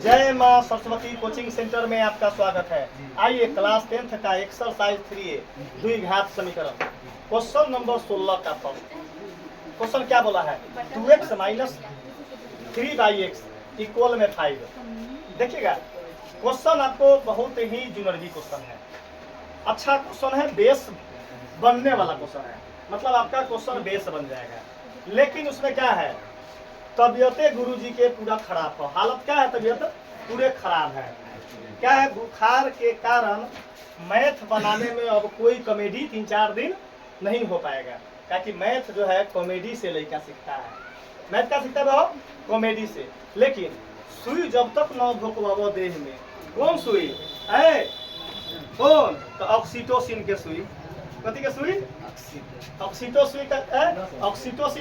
जय माँ Saraswati coaching centre में आपका स्वागत है। आइए क्लास 10th का एक्सरसाइज 3A द्विघात समीकरण क्वेश्चन नंबर 16 का क्वेश्चन क्या बोला है 2x माइनस 3/x इक्वल में 5। देखिएगा क्वेश्चन आपको बहुत ही जुनरजी क्वेश्चन है, अच्छा क्वेश्चन है, बेस बनने वाला क्वेश्चन है, मतलब आपका क्वेश्चन बेस बन जाएगा। लेकिन उसमें क्या है, तबियत गुरुजी के पूरा खराब हो, हालत क्या है, तबियत पूरे खराब है। क्या है, बुखार के कारण मैथ बनाने में अब कोई कॉमेडी 3-4 दिन नहीं हो पाएगा, ताकि मैथ जो है कॉमेडी से लड़का सीखता है। मैथ क्या सीखता है, कॉमेडी से। लेकिन सुई जब तक न भोकवाबो देह में, कौन सुई है, कौन, तो ऑक्सीटोसिन के सुई, कथी के सुई, ऑक्सीटोसिन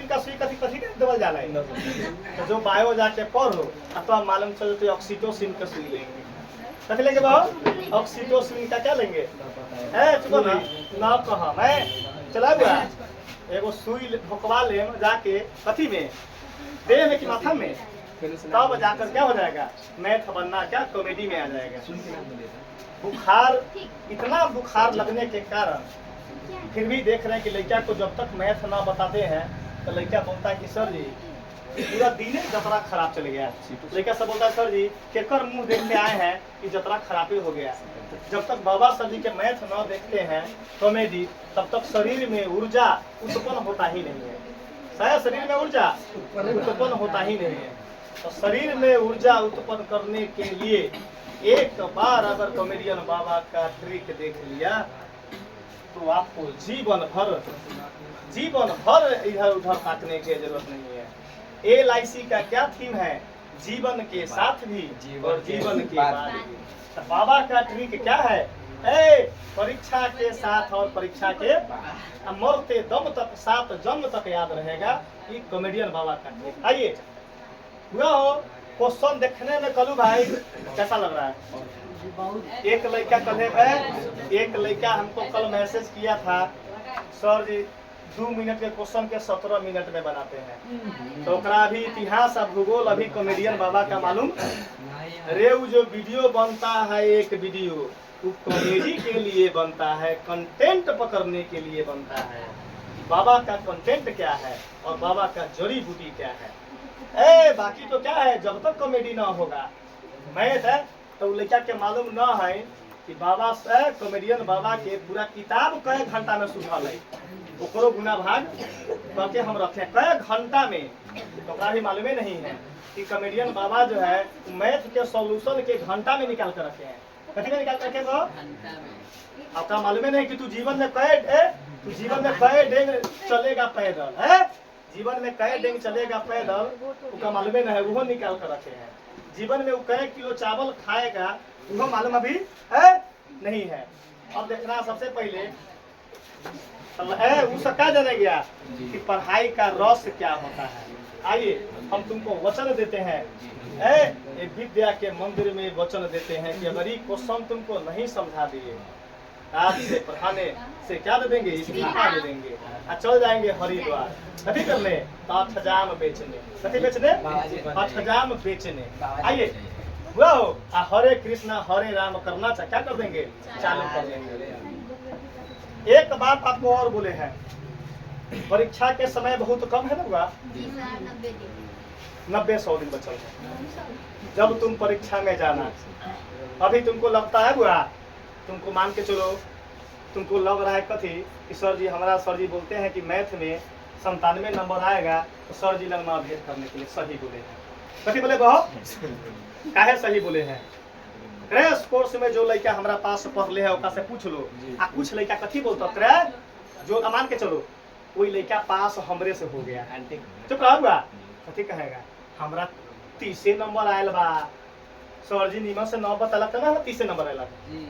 का सुई कथी कथी के देवल जाला है। तो जो बायो जाके पढ़ो तो मालूम चल तो ऑक्सीटोसिन का सुई लेंगे, कथी लेंगे बाबू, ऑक्सीटोसिन का क्या लेंगे, है चुको ना कहा मैं चला हुआ एगो सुई भोकवा ले जाके कथी में, देह में कि माथा में, तब जाकर क्या हो जाएगा, मैथ बनना क्या कॉमेडी में आ जाएगा। बुखार, इतना बुखार लगने के कारण फिर भी देख रहे हैं कि लड़का को जब तक मैथ ना बताते हैं तो लड़का बोलता है कि सर जी पूरा दिन जतरा खराब चल गया। लड़का सब बोलता है सर जी केकर मुंह देखते आए हैं कि जतरा खराब ही हो गया। जब तक बाबा सर जी के मैथ ना देखते हैं कॉमेडी, तब तक शरीर में ऊर्जा उत्पन्न होता ही नहीं है। शायद शरीर में ऊर्जा उत्पन्न होता ही नहीं है। तो शरीर में ऊर्जा उत्पन्न करने के लिए एक बार अगर कॉमेडियन बाबा का ट्रिक देख लिया तो आपको जीवन भर इधर उधर ताकने की जरूरत नहीं है। LIC का क्या थीम है, जीवन के साथ भी और जीवन के बाद भी। तो बाबा का ट्रिक क्या है, परीक्षा के साथ और परीक्षा के मरते दम तक 7 जन्म तक याद रहेगा, ये कॉमेडियन बाबा का ट्रिक। आइए हुआ हो क्वेश्चन देखने में कलू भाई कैसा लग रहा है। एक लड़का हमको कल मैसेज किया था, सर जी 2 मिनट के क्वेश्चन के 17 मिनट में बनाते हैं। तो अभी इतिहास और भूगोल अभी कॉमेडियन बाबा का मालूम रे, वो जो वीडियो बनता है एक वीडियो वो कॉमेडी के लिए बनता है, कंटेंट पकड़ने के लिए बनता है। बाबा का कंटेंट क्या है और बाबा का जड़ी बूटी क्या है, बाकी तो क्या है, जब तक कॉमेडी ना होगा मैथ है तो लड़का के मालूम न है कि बाबा से कॉमेडियन बाबा के पूरा किताब कई घंटा में सुझल है, ओकरो गुना भाग करके हम रखे कई घंटा में, तो भी मालूम नहीं है कि कॉमेडियन बाबा जो है मैथ के सॉल्यूशन के घंटा में निकाल कर रखे हैं। कथी में निकाल कर रखे तो आपका मालूम नहीं कि तू जीवन में कई डेंग चलेगा पैदल, है जीवन में कई डेंग चलेगा पैदल, उसका मालूम नहीं है, वो निकाल कर रखे हैं। जीवन में वो कई किलो चावल खाएगा वो मालूम अभी है नहीं है। अब देखना सबसे पहले उसका क्या जाने गया कि पढ़ाई का रस क्या होता है। आइए हम तुमको वचन देते हैं, ये विद्या के मंदिर में वचन देते हैं कि अगर ये क्वेश्चन तुमको नहीं समझा दिए, आज से पढ़ाने से क्या दे देंगे, इस्तीफा दे देंगे और चल जाएंगे हरिद्वार कथी करने, अठजाम बेचने, कथी बेचने, अठजाम बेचने। आइए वो हरे कृष्णा हरे राम करना क्या कर देंगे, चालू कर देंगे। एक बात आपको और बोले हैं, परीक्षा के समय बहुत कम है ना, 90-100 दिन बचल है। जब तुम परीक्षा में जाना, अभी तुमको लगता है बुआ, तुमको मान के चलो तुमको लग रहा है कथी कि सर जी हमारा सर जी बोलते हैं कि मैथ में 97 नंबर आएगा, तो सर जी लगना भेद करने के लिए सही बोले हैं। कथी बोले बहुत काहे सही बोले हैं। क्रैश कोर्स में जो लड़का हमारा पास पढ़ ले है ओका से पूछ लो, आ कुछ लड़का कथी बोलता क्रैश जो मान के चलो वही लड़का पास हमरे से हो गया, चुप रहा हुआ, कथी कहेगा हमारा 30 नंबर आयल बा, सर जी नीमन से 9 बतलक ना 30 नंबर आयल,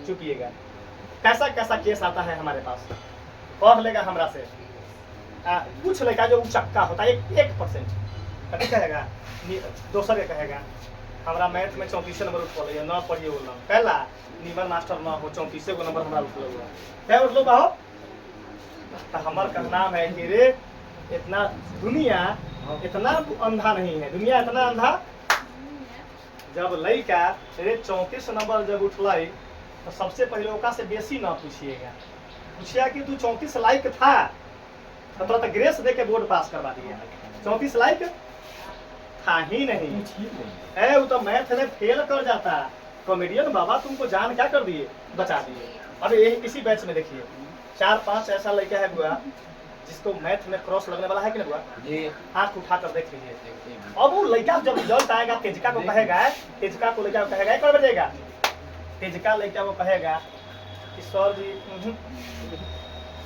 चुपिएगा। कैसा कैसा केस आता है हमारे पास, पढ़ लेगा हमरा से, कुछ लड़का जो उचक्का होता है 1% कथी कहेगा, दोसर कहेगा हमारा मैथ में 34 नंबर उठल है, न पढ़िए बोल कहला नीमन मास्टर न हो, 34 गो नंबर हमारा उठल हुआ क्या उठलो बाहो। तो हमार का नाम है कि रे इतना दुनिया इतना अंधा नहीं है, दुनिया इतना अंधा जब लड़का 34 नंबर जब उठल तो सबसे पहले ओका से बेसी ना पूछिएगा, पूछिया कि तू 34 लायक था तो तुरंत ग्रेस दे के बोर्ड पास करवा दिया। 34 लायक था ही नहीं है, वो तो मैथ में फेल कर जाता। कॉमेडियन बाबा तुमको जान क्या कर दिए, बचा दिए। अब यही इसी बैच में देखिए 4-5 ऐसा लड़का है बुआ जिसको मैथ में क्रॉस लगने वाला है कि नहीं बुआ, आंख उठा कर देख लीजिए। अब वो लड़का जब रिजल्ट आएगा तेजिका को कहेगा, तेजिका को लड़का कहेगा एक बार बजेगा, तेजिका लड़का को कहेगा कि सर जी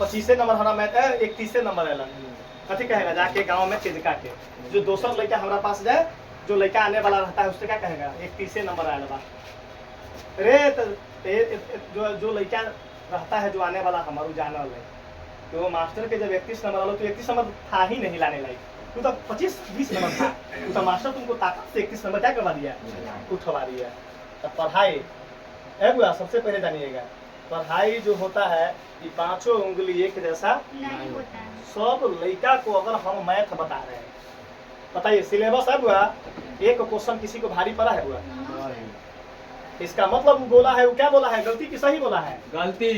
25 नंबर हमारा मैथ है, 31 नंबर है। कथी कहेगा जाके गांव में तेजिका के जो दोसर लड़का हमारा पास जाए, जो लड़का आने वाला रहता है उससे क्या कहेगा 31 नंबर आया बा। अरे जो लड़का रहता है जो आने वाला हमारू जानल है तो मास्टर के जब 31 नंबर आलो तो 31 नंबर था ही नहीं लाने लायक, तू तो 25-20 नंबर था, तो मास्टर तुमको ताकत से 31 नंबर क्या करवा दिया, उठवा दिया। तो पढ़ाई है बुआ, सबसे पहले जानिएगा पढ़ाई जो होता है ये पांचों उंगली एक जैसा नहीं होता है। सब लड़का को अगर हम मैथ बता रहे हैं, बताइए सिलेबस है बुआ, एक क्वेश्चन किसी को भारी पड़ा है बुआ, इसका मतलब वो बोला है, वो क्या बोला है, गलती की सही बोला है, गलती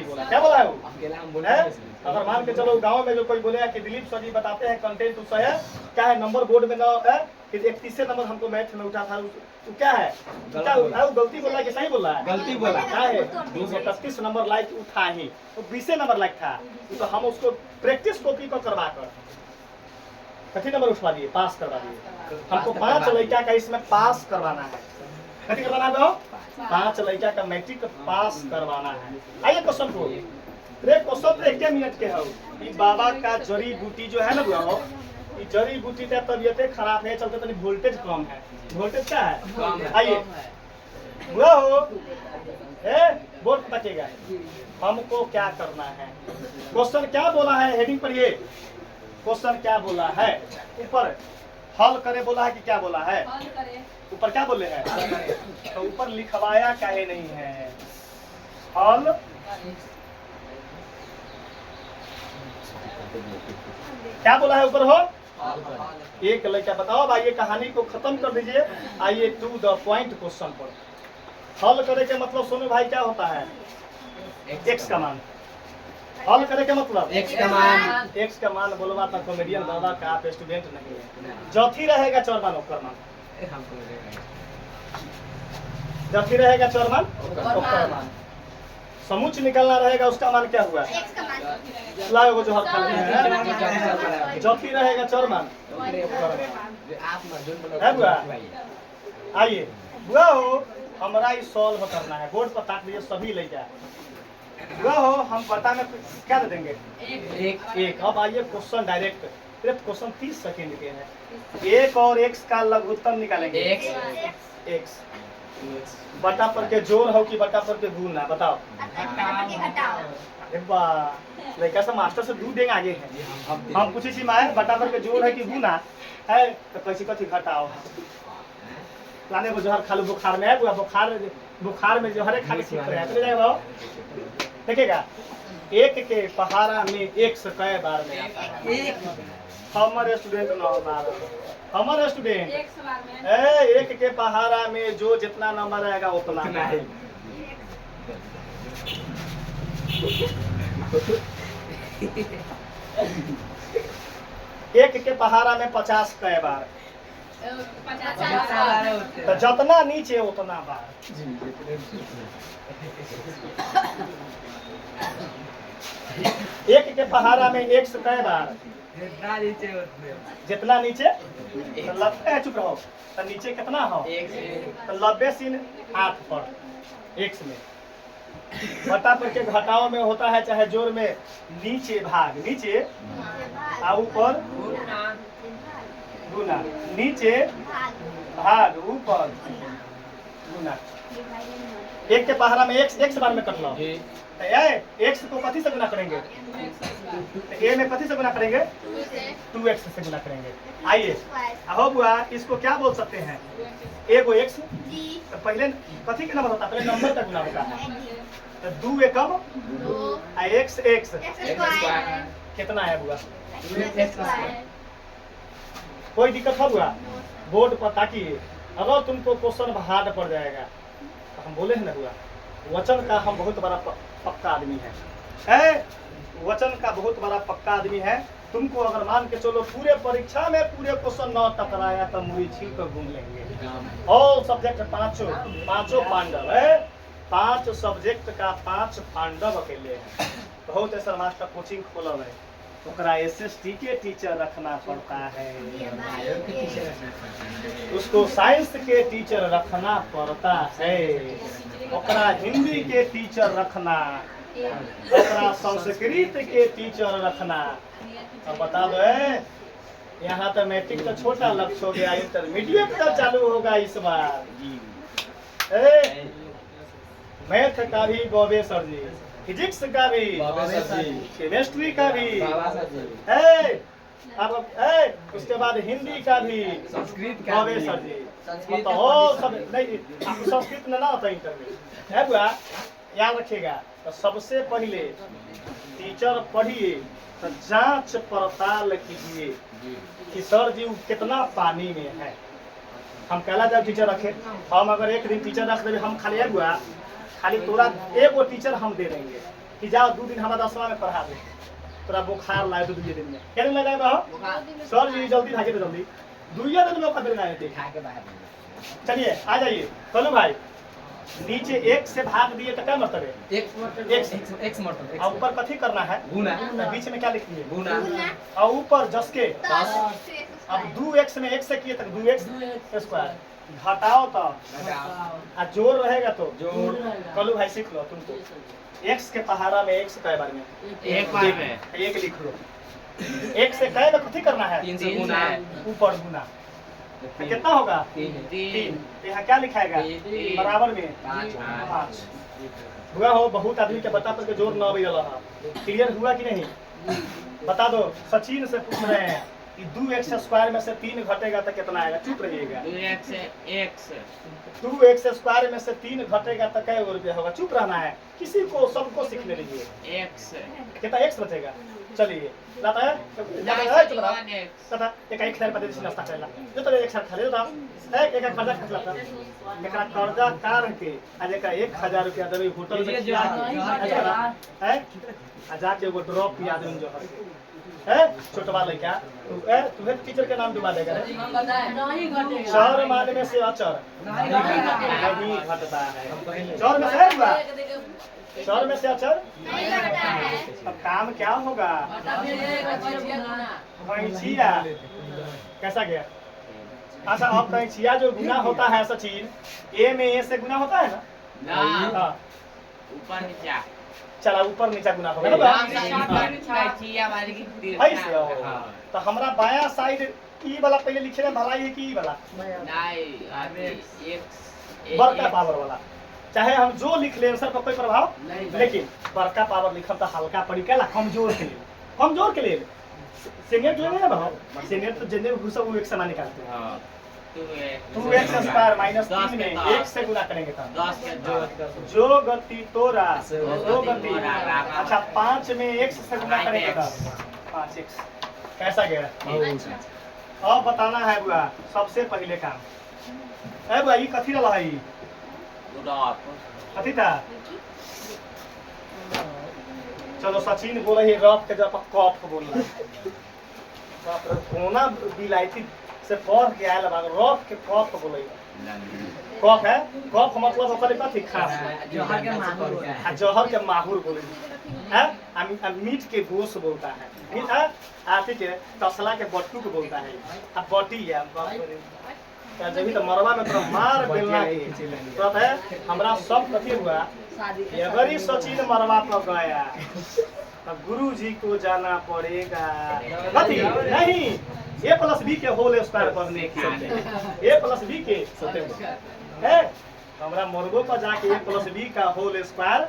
बोला, क्या बोला है वो है? अगर मान के चलो गांव में जो कोई बोलेगा कि दिलीप सर जी बताते हैं कंटेंट उसका है क्या है, नंबर बोर्ड में ना है कि 31 नंबर हमको मैथ में उठा था, वो क्या है, क्या वो गलती बोला कि सही बोला है, गलती बोला क्या है। 231 नंबर लायक उठा ही तो 20 नंबर लायक था, तो हम उसको प्रैक्टिस कॉपी को करवा कर कथी नंबर उठवा दिए, पास करवा दिए। हमको 5 लड़का का इसमें पास करवाना है, कथी करवाना है, 5 लड़का का मैट्रिक पास करवाना है। आइए क्वेश्चन को, क्वेश्चन 1 मिनट के हो। ये बाबा का जड़ी बूटी जो है ना बुआ, ये जड़ी बूटी का तबियत खराब है, चलते तनी वोल्टेज कम है, वोल्टेज क्या है, आइए बुआ हो बोर्ड बचेगा। हमको क्या करना है, क्वेश्चन क्या बोला है, हेडिंग पढ़िए, क्वेश्चन क्या बोला है, ऊपर हल करे बोला है कि क्या बोला है, ऊपर क्या बोले हैं, तो ऊपर लिखवाया काहे नहीं है, हल क्या बोला है ऊपर हो। एक लड़का बताओ, अब आइए कहानी को खत्म कर दीजिए, आइए टू द पॉइंट क्वेश्चन पर। हल करे के मतलब सोनू भाई क्या होता है, एक्स का मान, हल करे के मतलब एक्स का मान बोलवा था कॉमेडियन बाबा का, आप स्टूडेंट नहीं है। जथी रहेगा चौरमान ओकर मान, जथी रहेगा चौरमान ओकर मान, समुच निकलना रहेगा उसका मान क्या हुआ, लाओ जो हाथ खाली है, जथी रहेगा चौरमान है बुआ। आइए बुआ हो, हमारा ही सॉल्व करना है, बोर्ड पर ताक दीजिए सभी लेके बुआ हो, हम पता में क्या दे देंगे, एक। अब आइए क्वेश्चन डायरेक्ट, क्वेश्चन 30 सेकंड के हैं, एक और एक्स का लघुत्तम निकालेंगे, एक्स बटा पर के जोड़ हो कि बटा पर के गुना, बताओ। लड़का से मास्टर से दूर देंगे आगे है, हम पूछे सी माए बटा पर के जोड़ है कि गुना है, तो कैसे कथी घटाओ, लाने को जहर खा लो, बुखार में है बुआ, बुखार में जहर खा के सीख रहे हैं, जाएगा देखिएगा। एक के पहाड़ा में एक से कई बार में आता है, हमारे स्टूडेंट हमारे स्टूडेंट एक के पहाड़ा में जो जितना नंबर आएगा उतना है। एक के पहाड़ा में 50 कई बार, तो जितना नीचे उतना बार। एक के पहाड़ा में 100 कई बार, जितना नीचे तो चुप रहो, तो नीचे कितना हो, तो 90 sin 8 पर एक्स में, बटा पर के घटाओ में होता है चाहे जोड़ में नीचे भाग, नीचे ऊपर गुना, नीचे भाग ऊपर गुना। एक के पहाड़ा में एक बार में कट लो, एक्स को कथी से गुना करेंगे, ए में कथी से गुना करेंगे, 2x से गुना करेंगे। आइए हो बुआ, इसको क्या बोल सकते हैं, एगो एक्स, तो पहले कथी के नंबर होता है, पहले नंबर का गुना होता है, तो 2 एकम 2 एक्स कितना है बुआ, कोई दिक्कत हो बुआ, बोर्ड पर ताकि अगर तुमको क्वेश्चन हार्ड पड़ जाएगा तो हम बोले हैं ना हुआ, वचन का हम बहुत बड़ा पक्का आदमी है, वचन का बहुत बड़ा पक्का आदमी है। तुमको अगर मान के चलो पूरे परीक्षा में पूरे क्वेश्चन न टकराया तो मुड़ी छील कर घूम लेंगे। ऑल सब्जेक्ट पांचों पांडव है, 5 सब्जेक्ट का 5 पांडव अकेले हैं। बहुत ऐसा मास्टर कोचिंग खोलल है, ओकरा SST के टीचर रखना पड़ता है, उसको साइंस के टीचर रखना पड़ता है, ओकरा हिंदी के टीचर रखना, ओकरा संस्कृत के टीचर रखना। अब बता दो यहाँ तो मैट्रिक का छोटा लक्ष्य हो गया, इंटरमीडिएट का चालू होगा इस बार। मैथ का भी बॉबे सर जी, फिजिक्स का भी, केमिस्ट्री का भी, अब उसके बाद हिंदी का भी, संस्कृत का भी सर जी, तो सब नहीं संस्कृत में ना होता इंटरमीडिएट है बुआ, याद रखिएगा। तो सबसे पहले टीचर पढ़िए तो जांच पड़ताल कीजिए कि सर जी कितना पानी में है। हम कहला जब टीचर रखे, हम अगर एक दिन टीचर रख देंगे, हम खाली हुआ खाली तोरा एगो टीचर हम दे देंगे कि जाओ 2 दिन हमारा 10वां में पढ़ा दे, तोरा बुखार लाए तो 2 दिन में क्या दिन लगाएगा सर जी, जल्दी भागे तो जल्दी 2 दिन में खबर आए थे। चलिए आ जाइए चलो भाई, नीचे 1 से भाग दिए तो क्या मतलब है, एक मतलब और ऊपर कथी करना है, गुना, बीच में क्या लिखिए गुना, और ऊपर जस के 10। अब 2x में 1 से किए तक 2x स्क्वायर, घटाओ तो आ जोड़ रहेगा तो जोड़। कलू भाई सीख लो तुमको, x के पहाड़ा में 1 से कै बार में एक लिख लो, 1 से कै में कथी करना है, 3 से गुना, ऊपर गुना, कितना होगा 3। यहाँ क्या लिखाएगा बराबर में 5 हुआ हो। बहुत आदमी के बता पर के जोर न भी रहा, क्लियर हुआ कि नहीं बता दो। सचिन से पूछ रहे हैं कि 2x स्क्वायर में से 3 घटेगा तो कितना आएगा, चुप रहिएगा। 2x स्क्वायर में से 3 घटेगा तो कै रुपया होगा, चुप रहना है, किसी को सबको सीखने लीजिए। कितना x बचेगा, चलिए लाता है एक खिलाड़ी पता नाश्ता करेला जो तो एक साथ खा ले एक खर्चा खा लाता एकरा कर्जा कार के आज एक 1000 रुपया देबे होटल में खिला है आ जाके एगो ड्रॉप पिया देन जो है छोटवा लड़का तू है टीचर के नाम डुबा देगा नहीं घटेगा, चार मान में से अचर नहीं घटता है, चार में से हुआ चार में से अचर नहीं घटता है। अब काम क्या होगा, कैंचिया कैसा गया। अच्छा अब कैंचिया जो गुना होता है सचिन, ए में ए से गुना होता है ना, हाँ ऊपर नीचा चला ऊपर नीचा गुना होगा ना ऐसे हो। तो हमरा बायां साइड ई वाला पहले लिखे रहे भलाई है कि ई वाला बड़का पावर वाला, चाहे हम जो लिख ले आंसर पर कोई प्रभाव नहीं, लेकिन बड़का पावर लिखम तो हल्का पड़ी क्या कमजोर के लिए, कमजोर के लिए सीनियर के लिए नहीं भाव, सीनियर तो जितने भी सब वो एक समान निकालते हैं। 2x स्क्वायर माइनस 3 में 1 से गुना करेंगे तब जो गति तोरा दो गति, अच्छा 5 में x से गुना करेंगे तब 5x कैसा गया। अब बताना है बुआ सबसे पहले काम है बुआ, ये कथी रहा है, कथी था, चलो सचिन बोले ही रफ के जब कफ बोलना कोना बिलायती से पढ़ के आयल बाग रफ के कफ बोले, कफ है कफ मतलब ओकरे कथी खास जहर के माहुर बोले है, मीट के गोश बोलता है, मीट है आती के तसला के बट्टू को बोलता है, अब बटी है जब तो मरवा में तो मार बेलना तो है हमरा सब कथी हुआ, अगर ही सचिन मरवा पर गया तब गुरु जी को जाना पड़ेगा, कथी नहीं a+b के होल स्क्वायर पढ़ने के a+b के है, हमरा मरबो पर जाके a+b का होल स्क्वायर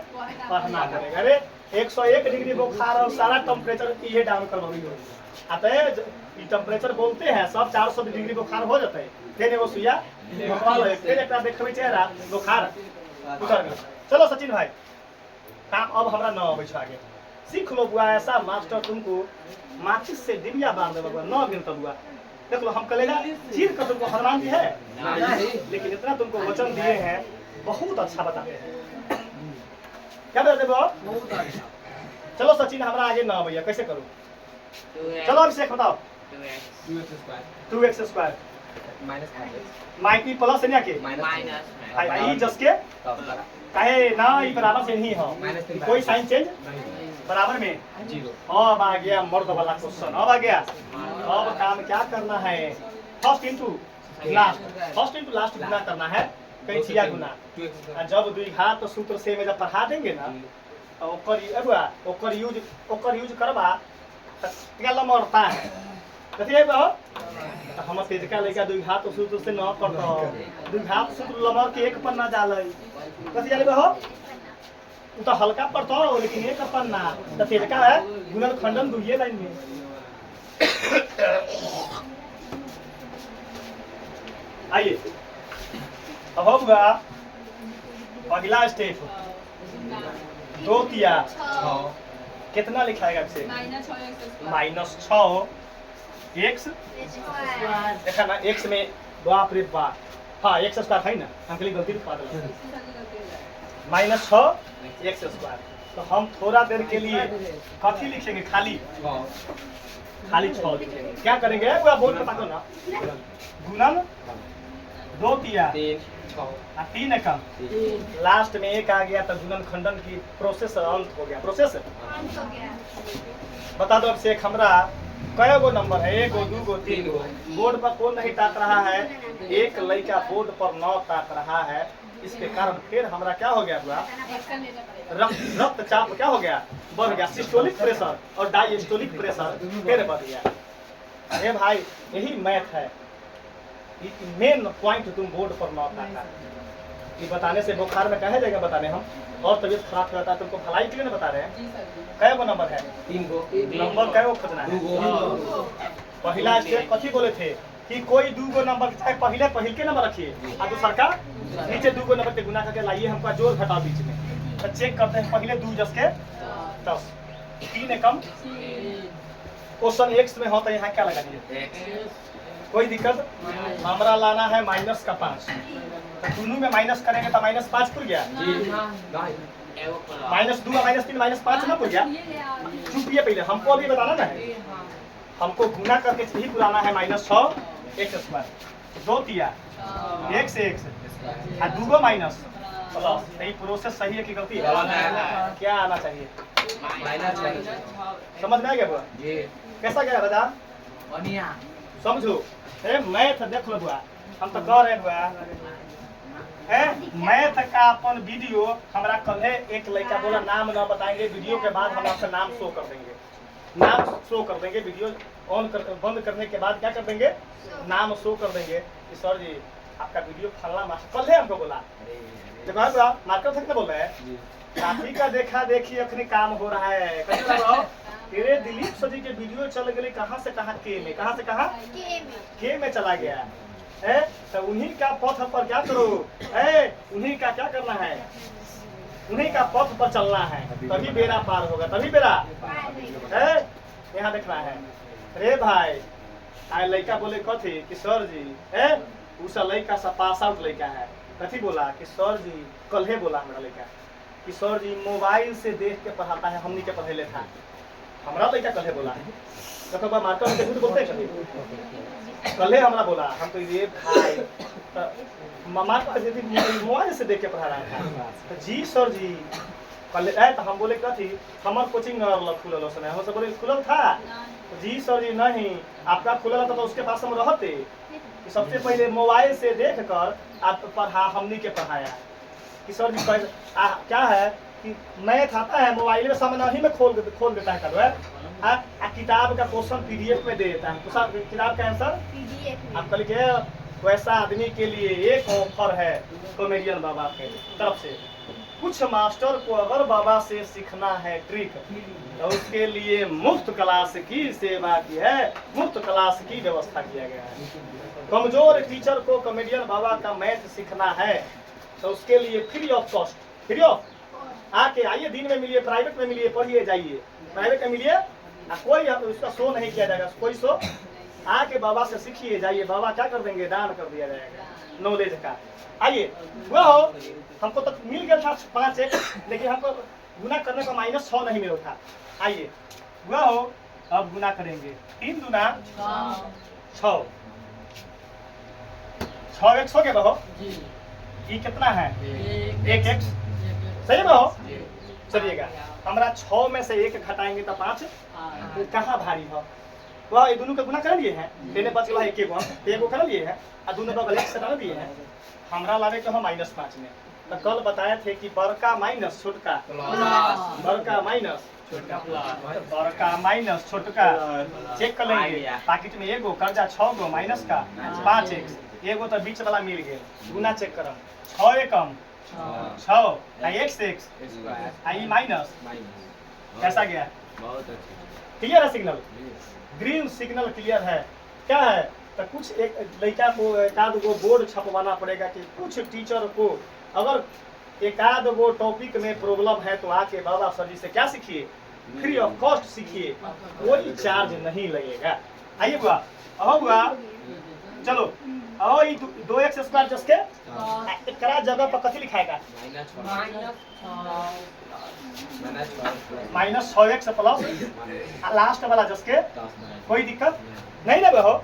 पढ़ना पड़ेगा। अरे 101 डिग्री बुखार और सारा टेम्परेचर ये डाउन करवाई हो अतः टेम्परेचर बोलते हैं सब 400 डिग्री बुखार हो जाता है, फिर वो सुइया फिर एक देखबे चेहरा बुखार उतर गया। चलो सचिन भाई काम अब हमरा न आवे छ, आगे सीख लो बुआ, ऐसा मास्टर तुमको माचिस से डिबिया बांध देबा न गिन तो बुआ देख लो हम कलेजा चीर कर तुमको हनुमान जी है, नहीं। लेकिन इतना तुमको वचन दिए हैं, बहुत अच्छा बताते हैं। क्या बताते हो आप? बहुत अच्छा। चलो सचिन हमारा आगे ना भैया, कैसे करूँ? 2x चलो अभिषेक बताओ। 2x 2x square 2x square minus 5x Mikey plus है के माइनस माइनस भाई भाई जस के कहे ना ये बराबर से नहीं हो, माइनस 3 कोई साइन चेंज बराबर में 0 अब आ गया मर्द वाला क्वेश्चन। अब आ गया, अब काम क्या करना है? फर्स्ट इंटू लास्ट गुना करना है, कैंचिया गुना। 2x आ जब द्विघात सूत्र से में जब पढ़ा देंगे ना, तो ओकर यूज करबा क्या लमरता है कथी है बा? तो हम तेजका लइका द्विघात सूत्र से न पढ़तो, द्विघात सूत्र लमर के एक पन्ना डालै कथी जाले बा हो? उ तो हल्का पढ़तो लेकिन एक पन्ना तो तेजका है गुणन खंडन दुइये लाइन में। आइए अब होगा अगला स्टेप, 2 तिया 6 कितना लिखाएगा इसे? -6 x देखा ना, x में बाप रे बाप, हाँ x स्क्वायर है ना, हम के लिए गलती पा दिला -6 x स्क्वायर। तो हम थोड़ा देर के लिए कथी लिखेंगे? खाली 6 लिखेंगे। क्या करेंगे पूरा बोर्ड पे ताको ना, गुणन 2 तिया 3 6 और 3 एकम, लास्ट में एक आ गया तो गुणन खंडन की प्रोसेस अंत हो गया। प्रोसेस बता दो अभिषेक हमरा कई गो नंबर है? 1 गो 2 गो 3 गो। बोर्ड पर कौन नहीं ताक रहा है? एक लड़का बोर्ड पर 9 ताक रहा है। इसके कारण फिर हमरा क्या हो गया पूरा रक्तचाप क्या हो गया? बढ़ गया। सिस्टोलिक प्रेशर और डायस्टोलिक प्रेशर फिर बढ़ गया। अरे भाई यही मैथ है, मेन पॉइंट तुम बोर्ड पर 9 ताका। ये बताने से बुखार में कहे जाएगा बताने हम, और तबीयत खराब हो जाता है। तुमको भलाई के लिए ना बता रहे हैं। कै गो नंबर है? 3 को नंबर कै गो खोजना है? 2 पहला स्टेप कथी बोले थे कि कोई 2 गो नंबर चाहे पहिल के नंबर रखिए और दूसर का नीचे 2 गो नंबर के गुना करके लाइए, हमका जोड़ घटाओ बीच में। तो चेक करते हैं, पहले 2 जस के 10, 3 एकम क्वेश्चन x में हो तो यहाँ क्या लगा दिए? कोई दिक्कत? हमारा लाना है माइनस का 5, तो दोनों में माइनस करेंगे तो -5 खुल गया, -2 -3 -5 ना खुल गया। चुपिए पहले हमको अभी बताना ना है, हमको गुना करके ही पुराना है -6 x स्क्वायर 2 तिया x से x और 2 गो माइनस प्लस। यही प्रोसेस सही है कि गलती है? क्या आना चाहिए? समझ में आ गया बुआ? जी कैसा गया राजा? बढ़िया समझो मैथ देख लो बुआ, हम तो कह रहे बुआ मैथ का अपन वीडियो हमरा कल है। एक लड़का बोला नाम ना बताएंगे, वीडियो के बाद हम आपका नाम शो कर देंगे, नाम शो कर देंगे। वीडियो ऑन कर बंद करने के बाद क्या कर देंगे? नाम शो कर देंगे कि सर जी आपका वीडियो फलना मास्टर कल है हमको बोला। देखो मार्कर तक बोल रहे हैं काफी का देखा देखी अपने काम हो रहा है। तेरे दिलीप सर जी के वीडियो चल गए कहाँ से कहाँ, के में कहाँ से कहाँ के में चला गया है। तो उन्हीं का पथ पर क्या करो, उन्हीं का क्या करना है? उन्हीं का पथ पर चलना है, तभी बेड़ा पार होगा, तभी बेड़ा यहाँ देखना है। अरे भाई आए लड़का बोले कथी कि सर जी उस लड़का सा पास आउट लड़का है, कथी बोला कि सर जी कल है बोला हमारा लड़का कि सर जी मोबाइल से देख के पढ़ाता है, हमनी के पढ़ेले था हमारा लड़का कल है बोला। देखो मार्कर में झूठ बोलते हैं कभी? कल है हमारा बोला, हम तो ये भाई मामा मोबाइल से देख के पढ़ा रहा था। तो जी सर जी कल तो हम बोले कथी हमार कोचिंग खुलल समय हम सब बोले खुलल था। तो जी सर जी नहीं, आपका खुलल था तो उसके पास हम रहते कि सबसे पहले मोबाइल से देख कर आप पढ़ा, हमनी के पढ़ाया कि सर जी क्या है कि मैथ आता है मोबाइल में सामने ही में खोल देता है कल किताब का क्वेश्चन PDF में दे देता है, किताब का आंसर आप कल के। वैसा आदमी के लिए एक ऑफर है कॉमेडियन बाबा के तरफ से। कुछ मास्टर को अगर बाबा से सीखना है ट्रिक तो उसके लिए मुफ्त क्लास की सेवा की है, मुफ्त क्लास की व्यवस्था किया गया है। कमजोर टीचर को कॉमेडियन बाबा का मैथ सीखना है तो उसके लिए free of cost, free of आके आइए, दिन में मिलिए, प्राइवेट में मिलिए, पढ़िए जाइए, प्राइवेट में मिलिए। कोई उसका शो नहीं किया जाएगा, कोई शो आके बाबा से सीखिए, जाइए, बाबा क्या कर देंगे, दान कर दिया जाएगा नॉलेज का। आइए, हुआ हो, हमको तो मिल गया था 5x, लेकिन हमको गुना करने का -6 नहीं मिला था। आइए, हुआ हो, अब गुना करेंगे। 3 दूना 6, 6x हो गया बहो। ये कितना है, 1x, सही बहो। चलिएगा, हमारा 6 में से 1 घटाएंगे तो 5, तो कहाँ भारी हो। वह ये दोनों का गुना कर लिए हैं, देने बच गया 1 को कर लिए हैं, और दोनों बगल 1 से डाल दिए हैं। हमरा लावे के हम -5 में। तो कल बताए थे कि बड़का माइनस छोटका, बड़का माइनस बड़का माइनस छोटका चेक कर लेंगे। पैकेट में एगो कर्जा 6 गो माइनस का 5x, एगो तो बीच वाला मिल गए, गुना चेक करम 6 एकम 6 x आई माइनस कैसा गया, बहुत अच्छा, क्लियर है सिग्नल, ग्रीन सिग्नल क्लियर है। क्या है तो कुछ एक लड़का को एकाध गो बोर्ड छपवाना पड़ेगा कि कुछ टीचर को अगर एकाध गो टॉपिक में प्रॉब्लम है तो आके बाबा सर जी से क्या सीखिए, फ्री ऑफ कॉस्ट सीखिए, कोई चार्ज नहीं लगेगा। आइए बुआ, अहो बुआ, चलो अहो ये 2x² जसके एकरा जगह पर कथी लिखाएगा, -6x प्लस लास्ट वाला जसके, कोई दिक्कत नहीं ना बहो।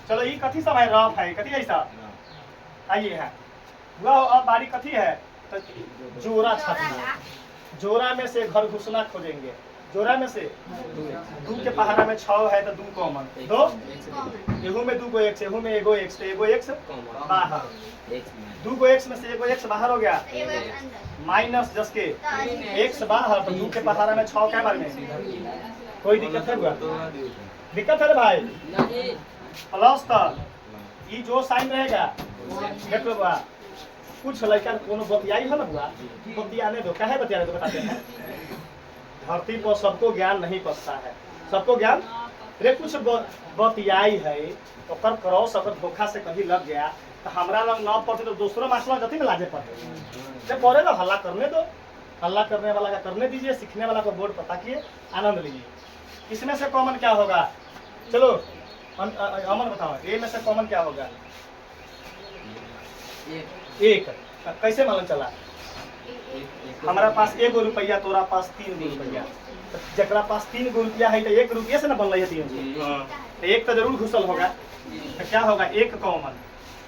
चलो ये कथी समय रफ है, कथी ऐसा, आइए है हुआ हो। अब बारी कथी है तो जोड़ा छपना, जोड़ा में से घर घुसना खोजेंगे। जोड़ा में से 2 के पहाड़ा में 6 है तो 2 कॉमन, 2 एहू में 2 गो x, एहू में एगो x, तो एगो x बाहर, 2 गो x में से एगो x बाहर हो गया, माइनस जसके x बाहर, तो 2 के पहाड़ा में 6 क्या बार में, कोई दिक्कत है बुआ, दिक्कत है रे भाई, प्लस तो ये जो साइन रहेगा देख लो बुआ। कुछ लड़का कोनो बतियाई है ना बुआ, बतियाने दो, काहे बतियाने दो बताते हैं। धरती पर सबको ज्ञान नहीं पसता है, सबको ज्ञान रे कुछ बतियाई है, तो कर क्रॉस अगर धोखा से कभी लग गया तो हमरा लग न पड़ते तो दूसरों मास्टर जति में लाजे पड़ते। जब पढ़े तो हल्ला करने दो, हल्ला करने वाला का करने दीजिए, सीखने वाला को बोर्ड पता किए, आनंद लीजिए। इसमें से कॉमन क्या होगा, चलो अमन बताओ, ए में से कॉमन क्या होगा, 1। कैसे मालूम चला, हमारा पास 1 रुपया, तोरा पास 3 रुपया, जकरा पास 3 रुपया है तो 1 रुपये से ना बनल है 3, तो 1 तो जरूर घुसल होगा, तो क्या होगा 1 कॉमन,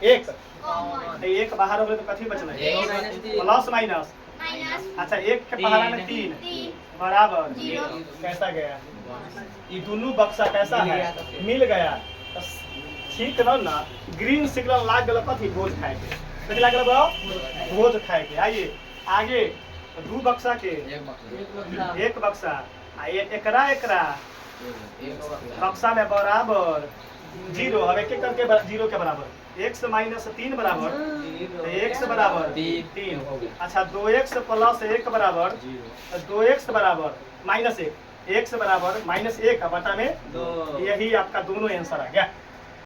1 तो 1 बाहर हो गए तो कथी बचना है, प्लस माइनस, अच्छा 1 के पहाड़ा में 3 बराबर, कैसा गया, ये दोनों बक्सा कैसा है, मिल गया, तो ठीक ना, ग्रीन सिग्नल लाग गया कथी, भोज खाएंगे, कथी लाग गया भोज खाएंगे। आइए आगे, 2 बक्सा के 1 बक्सा, एकरा बक्सा में बराबर 0, अब एक करके 0 के बराबर, x - 3 बराबर, तो x बराबर 3, अच्छा 2x प्लस 1 बराबर, 2x बराबर -1, x बराबर -1 बटा में 2, यही आपका दोनों आंसर आ गया।